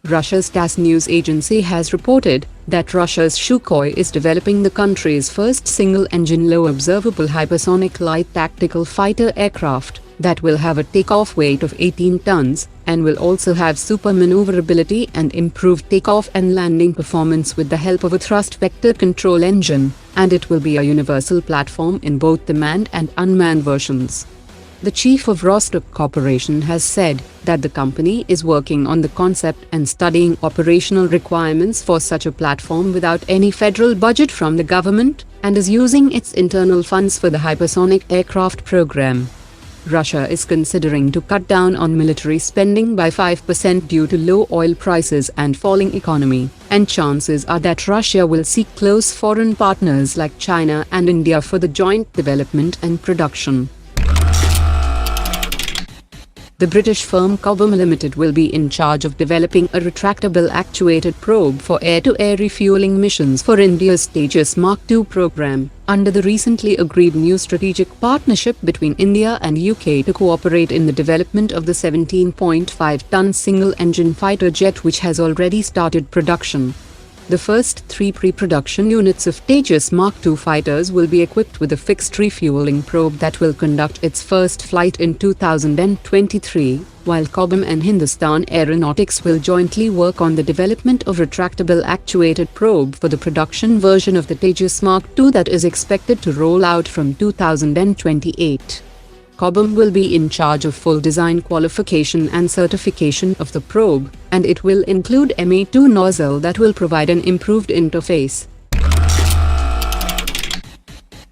Russia's TASS news agency has reported that Russia's Sukhoi is developing the country's first single-engine low-observable hypersonic light tactical fighter aircraft that will have a takeoff weight of 18 tons and will also have super maneuverability and improved takeoff and landing performance with the help of a thrust vector control engine, and it will be a universal platform in both the manned and unmanned versions. The chief of Rostov Corporation has said that the company is working on the concept and studying operational requirements for such a platform without any federal budget from the government, and is using its internal funds for the hypersonic aircraft program. Russia is considering to cut down on military spending by 5% due to low oil prices and falling economy, and chances are that Russia will seek close foreign partners like China and India for the joint development and production. The British firm Cobham Limited will be in charge of developing a retractable actuated probe for air-to-air refueling missions for India's Tejas Mark II program, under the recently agreed new strategic partnership between India and UK to cooperate in the development of the 17.5-ton single-engine fighter jet, which has already started production. The first 3 pre-production units of Tejas Mark II fighters will be equipped with a fixed refueling probe that will conduct its first flight in 2023, while Cobham and Hindustan Aeronautics will jointly work on the development of retractable actuated probe for the production version of the Tejas Mark II that is expected to roll out from 2028. Cobham will be in charge of full design qualification and certification of the probe, and it will include MK2 nozzle that will provide an improved interface.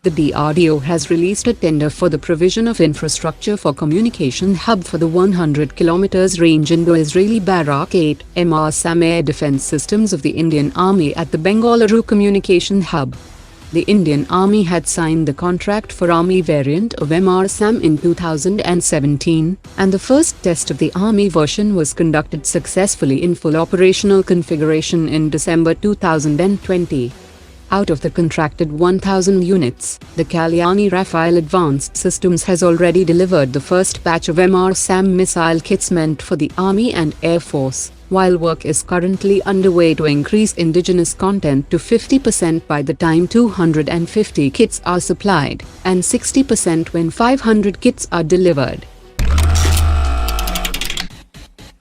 The DRDO has released a tender for the provision of infrastructure for communication hub for the 100 km range Indo-Israeli Barak 8 MR-SAM air defense systems of the Indian Army at the Bengaluru Communication Hub. The Indian Army had signed the contract for Army variant of MR-SAM in 2017, and the first test of the Army version was conducted successfully in full operational configuration in December 2020. Out of the contracted 1,000 units, the Kalyani Rafale Advanced Systems has already delivered the first batch of MR-SAM missile kits meant for the Army and Air Force, while work is currently underway to increase indigenous content to 50% by the time 250 kits are supplied, and 60% when 500 kits are delivered.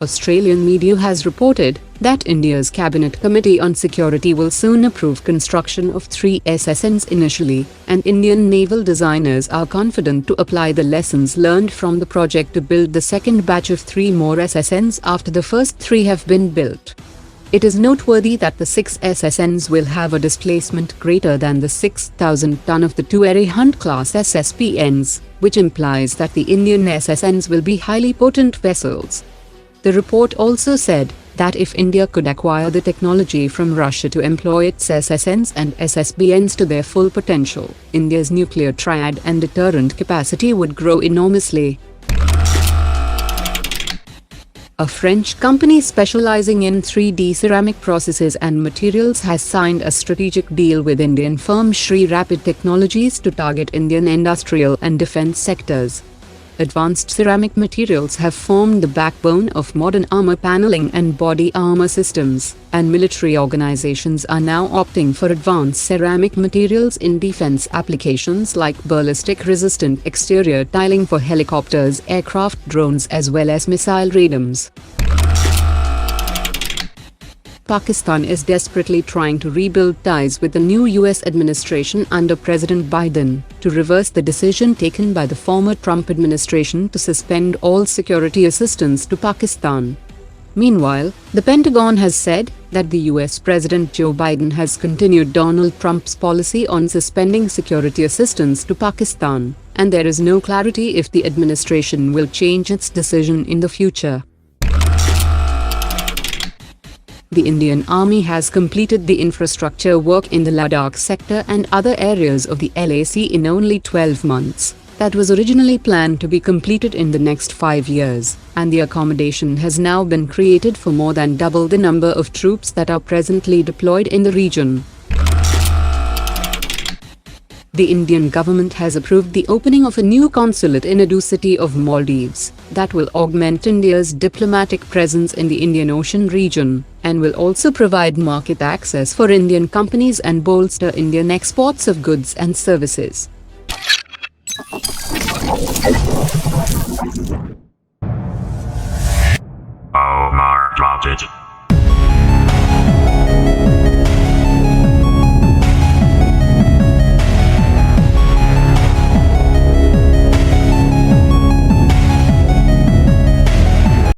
Australian media has reported that India's Cabinet Committee on Security will soon approve construction of 3 SSNs initially, and Indian naval designers are confident to apply the lessons learned from the project to build the second batch of 3 more SSNs after the first 3 have been built. It is noteworthy that the 6 SSNs will have a displacement greater than the 6,000-ton of the 2 Arihant-class SSPNs, which implies that the Indian SSNs will be highly potent vessels. The report also said that if India could acquire the technology from Russia to employ its SSNs and SSBNs to their full potential, India's nuclear triad and deterrent capacity would grow enormously. A French company specializing in 3D ceramic processes and materials has signed a strategic deal with Indian firm Shree Rapid Technologies to target Indian industrial and defense sectors. Advanced ceramic materials have formed the backbone of modern armor paneling and body armor systems, and military organizations are now opting for advanced ceramic materials in defense applications like ballistic-resistant exterior tiling for helicopters, aircraft, drones, as well as missile radomes. Pakistan is desperately trying to rebuild ties with the new US administration under President Biden to reverse the decision taken by the former Trump administration to suspend all security assistance to Pakistan. Meanwhile, the Pentagon has said that the US President Joe Biden has continued Donald Trump's policy on suspending security assistance to Pakistan, and there is no clarity if the administration will change its decision in the future. The Indian Army has completed the infrastructure work in the Ladakh sector and other areas of the LAC in only 12 months, that was originally planned to be completed in the next 5 years, and the accommodation has now been created for more than double the number of troops that are presently deployed in the region. The Indian government has approved the opening of a new consulate in Adu city of Maldives that will augment India's diplomatic presence in the Indian Ocean region and will also provide market access for Indian companies and bolster Indian exports of goods and services. Omar dropped it.